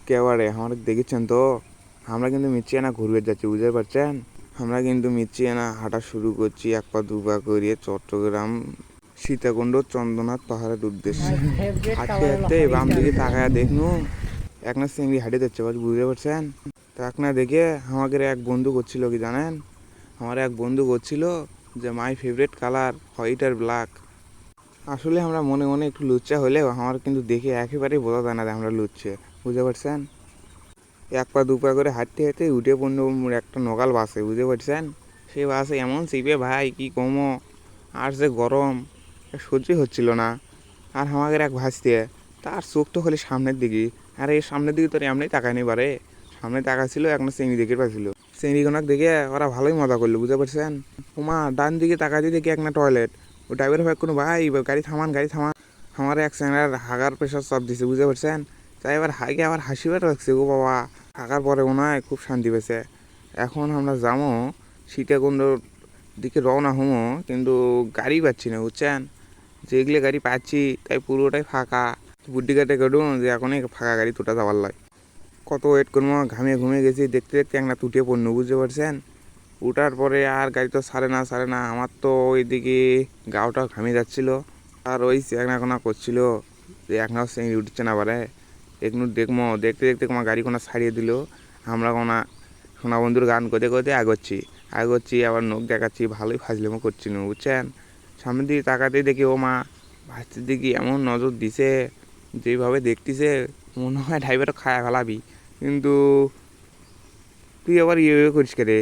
একেবারে আমার দেখেছেন তো, আমরা কিন্তু মিচ্ছিয়ানা ঘুরবে যাচ্ছি, বুঝতে পারছেন। আমরা কিন্তু মিচ্ছিয়ানা হাঁটা শুরু করছি এক পা দু পা করিয়ে চট্টগ্রাম সীতাকুণ্ড চন্দ্রনাথ পাহাড়ের উদ্দেশ্যে। হাঁটতে হাঁটতে বাম দিকে তাকায় দেখনু একটা চিংড়ি হাঁটে যাচ্ছে, বুঝতে পারছেন। তো না দেখে আমাকে এক বন্ধু করছিল কি জানেন, আমার এক বন্ধু করছিল যে মাই ফেভারিট কালার হোয়াইট আর ব্ল্যাক। আসলে আমরা মনে মনে একটু লুচ্চা হলেও আমার কিন্তু দেখে একেবারেই বোঝা যায় না যে আমরা লুচ্ছে, বুঝতে পারছেন। এক পা দু পা করে হাঁটতে হাঁটতে উঠে পড়লো একটা নগাল বাসে, বুঝতে পারছেন। সেই বাসে এমন চিপে ভাই কি কমো, আর যে গরম সহ্যই হচ্ছিল না। আর আমাদের এক ভাসতে তার চোখ তো খালি সামনের দিকে, আর এই সামনের দিকে তোর এমনি তাকায়নি পারে। সামনে তাকাচ্ছিল একটা চিংড়ি দেখে পাচ্ছিল, চিংড়িগুনাক দেখে ওরা ভালোই মজা করলো, বুঝতে পারছেন। ওমা ডান দিকে তাকাতে দেখি একটা টয়লেট। ও ড্রাইভার ভাই কোনো ভাই গাড়ি থামান গাড়ি থামান। আমার এক স্যাংরার হাগার প্রেশার চাপ দিছে, বুঝতে পারছেন। তাই এবার হাগে আবার হাসিবার রাখছে, ও বাবা থাকার পরে মনে হয় খুব শান্তি পেয়েছে। এখন আমরা যাবো সীতাকুণ্ডর দিকে রওনা হমো, কিন্তু গাড়ি পাচ্ছি না, বুঝছেন। যেগুলো গাড়ি পাচ্ছি তাই পুরোটাই ফাঁকা। বুদ্ধি কাটে কাটুন যে এখনই ফাঁকা গাড়ি তোটা যাওয়ার লাই। কত ওয়েট করবো, ঘামিয়ে ঘুমিয়ে গেছি, দেখতে দেখতে একটা তুটে পড়লো, বুঝতে পারছেন। উঠার পরে আর গাড়ি তো ছাড়ে না আমার তো ওইদিকে গাওটা ঘামিয়ে যাচ্ছিলো। আর ওই চ্যাংনা করছিল যে একনাও চিংড়ি উঠছে না পারে, একটু দেখবো। দেখতে দেখতে আমার গাড়ি কোনা ছাড়িয়ে দিল। আমরা কোনা সোনা বন্ধুর গান করতে করতে আgoচ্ছি আবার নখ দেখাচ্ছি, ভালোই ফাজলেমো করছি না, বুঝছেন। সামনের দিকে তাকাতেই দেখি ও মা ভাস্তির দিকে এমন নজর দিছে, যেভাবে দেখতেছে মনে হয় ড্রাইভারও খায়া ফেলাবি। কিন্তু তুই আবার ইয়ে করিস কে রে।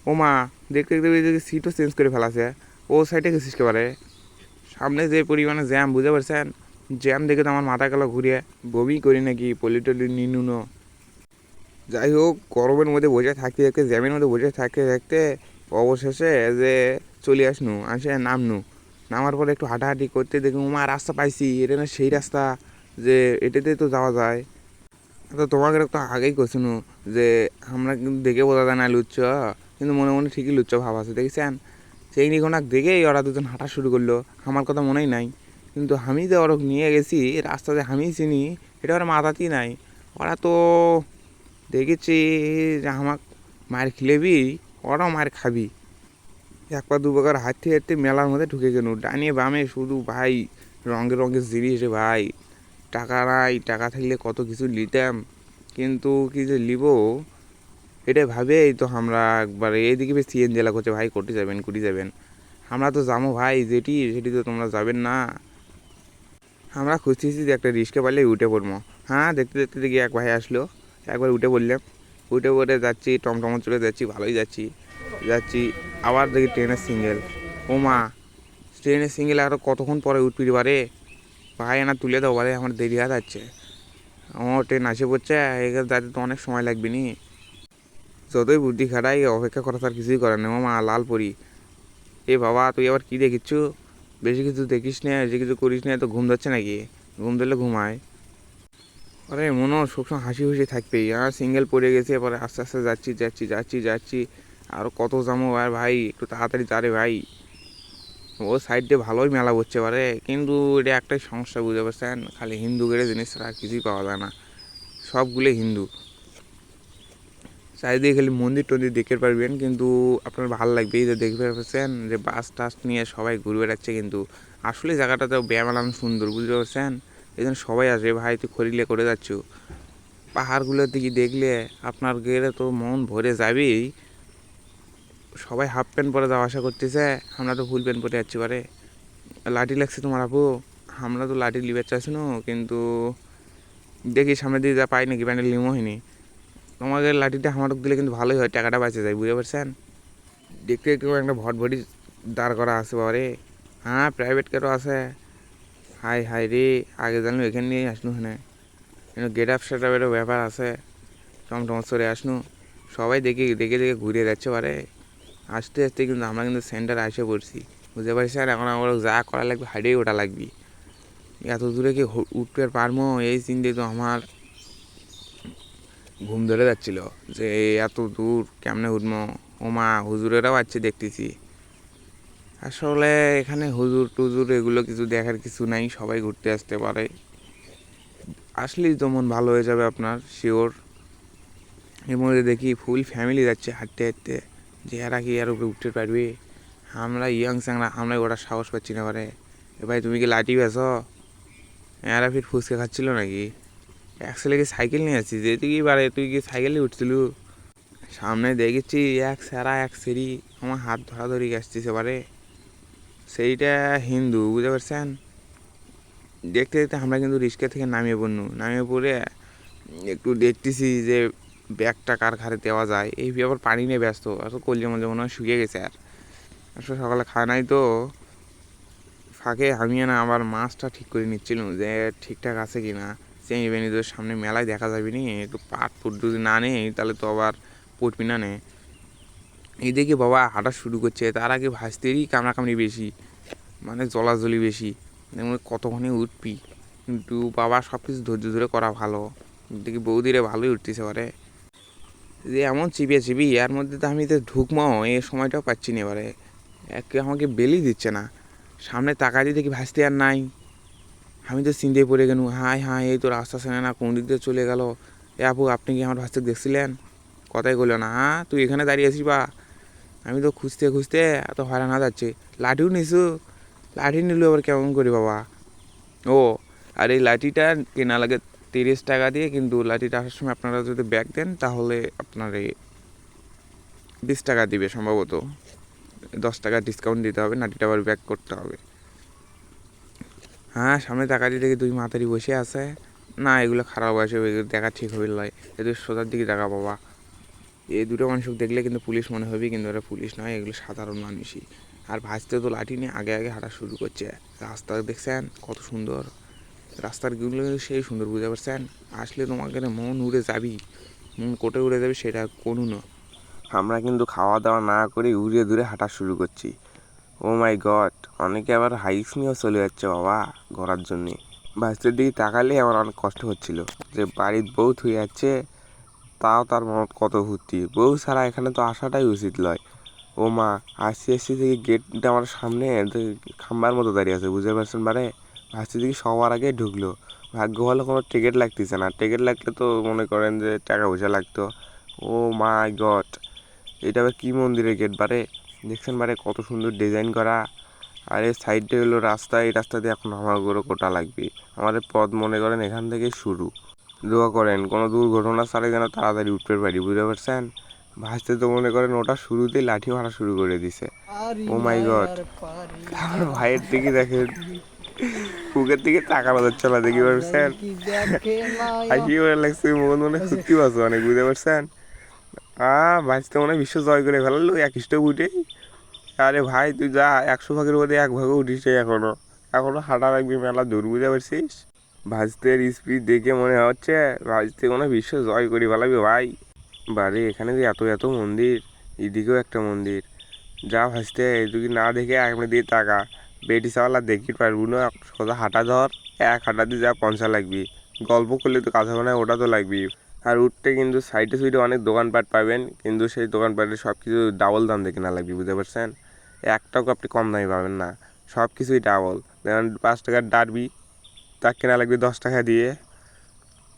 ও মা দেখতে দেখতে সিটও চেঞ্জ করে ফেলাছে, ও সাইডে গেছিস কে পারে। সামনে যে পরিমাণে জ্যাম, বুঝতে পারছেন। জ্যাম দেখে তো আমার মাথা গেল ঘুরিয়ে, বমি করি নাকি পলিটলি নিনুনো। যাই হোক, গরমের মধ্যে বসে থাকতে থাকতে জ্যামের মধ্যে বসে থাকতে থাকতে অবশেষে যে চলে আসে নামার পরে একটু হাঁটাহাঁটি করতে দেখি মা রাস্তা পাইছি, এটা না সেই রাস্তা যে এটাতেই তো যাওয়া যায়। তো তোমাকে তো আগেই করছিনু যে আমরা কিন্তু দেখে বোঝা যায় না লুচ্চ, কিন্তু মনে মনে ঠিকই লুচ্চ ভাব আছে, দেখেছেন। সেই নিকোনাক দেখেই ওরা দুজন হাঁটা শুরু করলো, আমার কথা মনেই নাই। কিন্তু আমি যে ওরক নিয়ে গেছি রাস্তাতে আমি চিনি এটা ওরা মাথাতেই নাই। ওরা তো দেখেছি যে আমাক মার খিলেবি, ওরাও মার খাবি। এক পা দু পাকার হাঁটতে হাঁটতে মেলার মধ্যে ঢুকে গেল। ডানে বামে শুধু ভাই রঙের রঙের জিনিস রে ভাই। টাকা নাই, টাকা থাকলে কত কিছু নিতাম, কিন্তু কি যে লিব এটা ভাবেই তো আমরা একবার এইদিকে বেশ সিএন জেলা করছে ভাই কুটি যাবেন। আমরা তো যাবো ভাই সেটি তো তোমরা যাবেন না। আমরা খুঁজতেছি যে একটা রিক্সা পারলে উঠে পড়বো। হ্যাঁ দেখতে দেখতে দেখি এক ভাই আসলো, একবার উঠে পড়লাম। উঠে পড়ে যাচ্ছি, টমটমো চলে যাচ্ছি, ভালোই যাচ্ছি যাচ্ছি আবার দেখি ট্রেনের সিঙ্গেল। ও মা ট্রেনের সিঙ্গেল আরও কতক্ষণ পরে উঠবি পারে ভাই, না তুলে দাও পারে, আমার দেরি হয়ে যাচ্ছে। আমার ট্রেন আসে পড়ছে, এখানে যাতে তো অনেক সময় লাগবে নি। যতই বুদ্ধি খাটাই অপেক্ষা করা তার কিছুই করার নেই। ও মা লাল পরি। এ বাবা তুই আবার কী দেখিচ্ছু, বেশি কিছু দেখিস না, বেশি কিছু করিস না, তো ঘুম ধরছে নাকি, ঘুম ধরলে ঘুমায়। আরে মনে সবসময় হাসি খুশি থাকবেই। আর সিঙ্গেল পড়ে গেছে, এরপরে আস্তে আস্তে যাচ্ছি আরও কত যাবো। আর ভাই একটু তাড়াতাড়ি তারে ভাই, ও সাইড দিয়ে ভালোই মেলা হচ্ছে পারে, কিন্তু এটা একটাই সমস্যা, বুঝতে পারছেন। খালি হিন্দু গেড়ে জিনিস ছাড়া আর কিছুই পাওয়া যায় না, সবগুলো হিন্দু। চারিদিকে খালি মন্দির টন্দির দেখতে পারবেন, কিন্তু আপনার ভালো লাগবে এই যে দেখতে পাচ্ছেন যে বাস টাস নিয়ে সবাই ঘুরে বেড়াচ্ছে, কিন্তু আসলে জায়গাটা তো বেমালান সুন্দর, বুঝতে পারছেন। এই জন্য সবাই আসে ভাই, তুই খরিলে করে যাচ্ছ। পাহাড়গুলোর দিকে দেখলে আপনার গেলে তো মন ভরে যাবেই। সবাই হাফ প্যান্ট পরে যাওয়া আসা করতেছে, আমরা তো ফুল প্যান্ট পরে যাচ্ছি পারে। লাঠি লাগছে তোমার আপু, আমরা তো লাঠি লিবার চাচ্ছি না, কিন্তু দেখি সামনে দিয়ে যা পাই নাকি প্যান্ডেল লিমো হয়নি। তোমাদের লাঠিটা আমার দিলে কিন্তু ভালোই হয়, টাকাটা বাঁচে যায়, বুঝতে পারছেন। দেখতে একটু একটা ভটভটি দাঁড় করা আছে বাবারে। হ্যাঁ প্রাইভেট কারও আছে। হাই হাই রে, আগে জানলো এখানে নিয়ে আসনু, কিন্তু গেট আপ সেট আপেরও ব্যাপার আছে। টমটম সরে আসনু, সবাই দেখে দেখে দেখে ঘুরে যাচ্ছে পারে। আস্তে আস্তে কিন্তু আমরা কিন্তু সেন্টারে এসে পড়ছি, বুঝতে পারছি। আর এখন আমার যা করা লাগবে হাইডেই ওটা লাগবে। এত দূরে কি উঠতে পারবো এই চিন্তায় তো আমার ঘুম ধরে যাচ্ছিল যে এত দূর কেমনে উঠবো। ওমা হুজুরেরাও আছে দেখতেছি। আসলে এখানে হুজুর টুজুর এগুলো কিছু দেখার কিছু নাই, সবাই ঘুরতে আসতে পারে। আসলেই তো মন ভালো হয়ে যাবে আপনার শিওর। এর মধ্যে দেখি ফুল ফ্যামিলি যাচ্ছে হাঁটতে হাঁটতে, যে এরা কি এর উপরে উঠতে পারবে? আমরা ইয়াং স্যাংরা আমরা ওটা সাহস পাচ্ছি না পারে। এ ভাই তুমি কি লাঠি বেছো? এরা ফির ফুচকা খাচ্ছিল নাকি? একসাথে কি সাইকেল নিয়ে আসছিস? যে তুই কি বারে তুই কি সাইকেলে উঠছিল? সামনে দেখেছি এক স্যারা এক সেরি আমার হাত ধরাধরি আসছিস এবারে। সেইটা হিন্দু, বুঝতে পারছেন? দেখতে দেখতে আমরা কিন্তু রিক্সা থেকে নামিয়ে পড়ে একটু দেখতেছি যে ব্যাগটা কার ঘাড়ে দেওয়া যায়, এই ব্যাপার পানি নিয়ে ব্যস্ত। আসলে কলজে মধ্যে মনে হয় শুকিয়ে গেছে। আর আসলে সকালে খায় নাই তো, ফাঁকে আমি না আবার মাছটা ঠিক করে নিচ্ছিলাম যে ঠিকঠাক আছে কি না। চেনি বেনি তোর সামনে মেলায় দেখা যাবে নি, একটু পাট ফুট যদি না নেই তাহলে তো আবার পটবি না নে। এই দেখি বাবা হাঁটা শুরু করছে, তার আগে ভাসতেরই কামড়াকামড়ি বেশি, মানে জলাজলি বেশি। কতক্ষণে উঠবি, কিন্তু বাবা সব কিছু ধৈর্য ধরে করা ভালো। দেখি বৌদিরে ভালোই উঠতেছে এবারে, যে এমন চিপিয়ে চিপি এর মধ্যে তো আমি তো ঢুকমাও এই সময়টাও পাচ্ছি না এবারে। একে আমাকে বেলি দিচ্ছে না, সামনে তাকাই দিয়ে দেখি ভাসতে আর নাই। আমি তো চিন্তায় পড়ে গেল, হাই হাই এই তো রাস্তা চেনে না, কোন দিক দিয়ে চলে গেল। এ আপু আপনি কি আমার ভাসতে দেখছিলেন? কথাই বললো না। হ্যাঁ তুই এখানে দাঁড়িয়ে আছিস বা? আমি তো খুঁজতে খুঁজতে এত হয়রান হয়ে যাচ্ছে। লাঠিও নিছু? লাঠি নিল আবার কেমন করি বাবা? ও, আর এই লাঠিটা কেনা লাগে 30 টাকা দিয়ে, কিন্তু লাঠিটা আসার সময় আপনারা যদি ব্যাগ দেন তাহলে আপনার এই 20 টাকা দিবে সম্ভবত। 10 টাকা ডিসকাউন্ট দিতে হবে, লাঠিটা আবার ব্যাক করতে হবে। হ্যাঁ সামনে তাকাতে দেখি দুই মাতারি বসে আছে। না এগুলো খারাপ বয়সে এগুলো দেখা ঠিক হবে নয়, এদের সোজার দিকে দেখা বাবা। এই দুটো মানুষকে দেখলে কিন্তু পুলিশ মনে হবে, কিন্তু ওরা পুলিশ নয়, এগুলো সাধারণ মানুষই। আর ভাজতে তো লাঠি নিয়ে আগে আগে হাঁটা শুরু করছে। রাস্তা দেখছেন কত সুন্দর, রাস্তার গুলো কিন্তু সেই সুন্দর, বুঝতে পারছেন? আসলে তোমাকে মন উড়ে যাবি, মন কোটে উড়ে যাবে সেটা কোনো না। আমরা কিন্তু খাওয়া দাওয়া না করে উড়ে দূরে হাঁটা শুরু করছি। ও মাই গড, অনেকে আবার হাইস নিয়েও চলে যাচ্ছে বাবা ঘোরার জন্যে। বাসের দিকে তাকালে আমার অনেক কষ্ট হচ্ছিল যে বাড়ির বউ থুয়ে যাচ্ছে, তাও তার মনত কত ফুর্তি। বউ ছাড়া এখানে তো আসাটাই উচিত নয়। ও মা, আসছি আসছি থেকে গেটটা আমার সামনে খাম্বার মতো দাঁড়িয়ে আছে, বুঝতে পারছেন? বারে আসছি দিকে সবার আগে ঢুকলো। ভাগ্য ভালো কোনো টিকিট লাগতেছে না, টিকিট লাগলে তো মনে করেন যে টাকা পয়সা লাগতো। ও মাই গড, এটা আবার কী মন্দিরের গেট বারে? দেখছেন বারে কত সুন্দর ডিজাইন করা। আর এর সাইডে হলো রাস্তা, এই রাস্তা দিয়ে এখন আমার গরু কোটা লাগবে। আমাদের পথ মনে করেন এখান থেকে শুরু। দোয়া করেন কোনো দুর্ঘটনা ছাড়াই যেন তাড়াতাড়ি উঠতে পারি, বুঝতে পারছেন? ভাসতে তো মনে করেন ওটা শুরুতেই লাঠি মারা শুরু করে দিছে। ও মাই গড, আমার ভাইয়ের দিকে দেখেন, বুকের দিকে তাকানো যাচ্ছে না, দেখি পারছেন? হাসি করে লাগছে, মন মনে সত্যি বাঁচো অনেক, বুঝতে পারছেন? ভাসতে মনে হয় বিশ্ব জয় করে ফেলালো এক স্টেপ উঠে। আরে ভাই তুই যা, 100 ভাগের মধ্যে 1 ভাগও উঠিস এখনো, এখনো হাঁটা রাখবি মেলা দূর, বুঝতে পারছিস? ভাজতের স্পিড দেখে মনে হচ্ছে ভাজতে কোনো বিশ্ব জয় করি ফেলাবি ভাই। বারে এখানে যে এত এত মন্দির, এদিকেও একটা মন্দির। যা ভাজতে এদিকে না দেখে একবার দিয়ে টাকা বেটি চাওয়ালা দেখি পারবো না। সোজা হাঁটা ধর, এক হাঁটা দিয়ে যা পঞ্চা লাগবি। গল্প করলে তো কাজ হবে না, ওটা তো লাগবি। আর উঠতে কিন্তু সাইডে সাইডে অনেক দোকানপাট পাবেন, কিন্তু সেই দোকানপাটে সব কিছু ডাবল দাম দেখে না লাগবে, বুঝতে পারছেন? একটাও আপনি কম দামে পাবেন না, সব কিছুই ডাবল। যেমন 5 টাকার ডারবি, তা কেনা লাগবে 10 টাকা দিয়ে।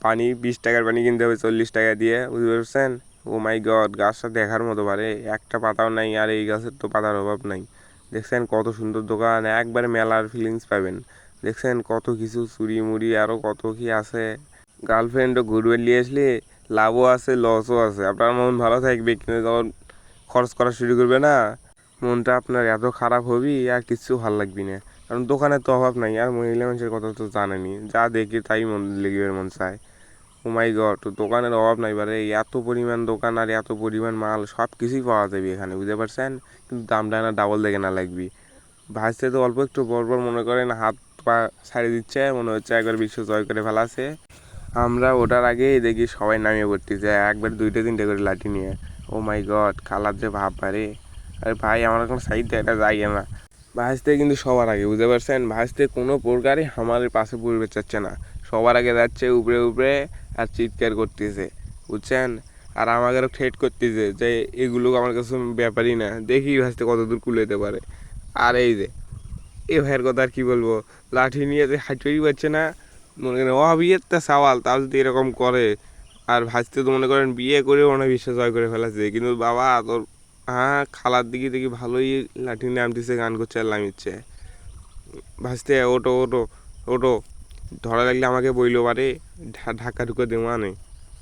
পানি 20 টাকার পানি কিনতে হবে 40 টাকা দিয়ে, বুঝতে পারছেন? ও মাই গড, গাছটা দেখার মতো পারে, একটা পাতাও নাই। আর এই গাছের তো পাতার অভাব নাই। দেখছেন কত সুন্দর দোকান, একবারে মেলার ফিলিংস পাবেন। দেখছেন কত কিছু চুড়ি মুড়ি আরও কত কি আছে। গার্লফ্রেন্ডও ঘুরবে নিয়ে আসলে লাভও আছে লসও আছে। আপনার মন ভালো থাকবে, কিন্তু যখন খরচ করা শুরু করবে না, মনটা আপনার এত খারাপ হবি আর কিচ্ছু ভালো লাগবি না। কারণ দোকানের তো অভাব নাই, আর মহিলা মানুষের কথা তো জানেনি, যা দেখি তাই মন লেগে মন চায়। ও মাই গড, দোকানের অভাব নাই বারে, এত পরিমাণ দোকান আর এত পরিমাণ মাল, সব কিছুই পাওয়া যাবে এখানে, বুঝতে পারছেন? কিন্তু দামটা না ডাবল দেখে না লাগবি। ভাজতে তো অল্প একটু পরপর মনে করেন হাত পা ছাড়িয়ে দিচ্ছে, মনে হচ্ছে একবার বিশ্ব জয় করে ফেলাছে। আমরা ওটার আগেই দেখি সবাই নামিয়ে পড়তেছে একবার 2-3টে করে লাঠি নিয়ে। ও মাই গড, খালার যে ভাব পারে। আরে ভাই আমার কোনো সাইড এটা যাই না। ভাজতে কিন্তু সবার আগে, বুঝতে পারছেন? ভাজতে কোনো প্রকারই আমাদের পাশে পড়বে চাচ্ছে না, সবার আগে যাচ্ছে উপরে উপরে আর চিৎকার করতেছে, বুঝছেন? আর আমাদেরও ঠেট করতেছে যে এগুলো আমার কাছে ব্যাপারই না, দেখি ভাজতে কত দূর কুলাইতে পারে। আর এই যে এ ভাইয়ের কথা আর কী বলবো, লাঠি নিয়ে যে হাঁটতেই পারছে না, মনে করেন বিয়েতে সওয়াল তাও যদি এরকম করে, আর ভাজতে তো মনে করেন বিয়ে করে মনে হয় বিশ্ব জয় করে ফেলেছে, কিন্তু বাবা তোর হ্যাঁ খালার দিকে দেখি ভালোই লাঠি নামতেছে, গান করছে আর লামিচ্ছে। ভাজতে ওটো ওটো ওটো, ধরা লাগলে আমাকে বইলো বারে, ঢাকা ঢুকে দেওয়া নেই।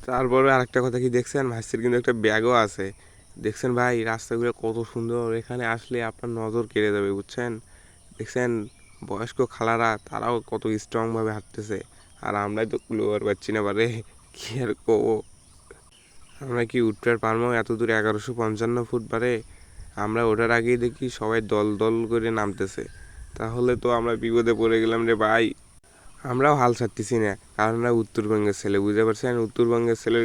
তারপরে আরেকটা কথা কি দেখছেন, ভাইসের কিন্তু একটা ব্যাগও আছে। দেখছেন ভাই রাস্তাগুলো কত সুন্দর, এখানে আসলে আপনার নজর কেড়ে যাবে বুঝছেন। দেখছেন বয়স্ক খালারা তারাও কত স্ট্রংভাবে হাঁটতেছে, আর আমরাই তো কুলোবার পাচ্ছি না পারে, কি আর কবো। আমরা কি উঠতে পারবো এত দূর, 1155 ফুট পারে। আমরা ওঠার আগেই দেখি সবাই দল দল করে নামতেছে, তাহলে তো আমরা বিপদে পড়ে গেলাম রে ভাই। আমরাও হাল ছাড়তেছি না, কারণ আমরা উত্তরবঙ্গের ছেলে, বুঝতে পারছেন, উত্তরবঙ্গের ছেলের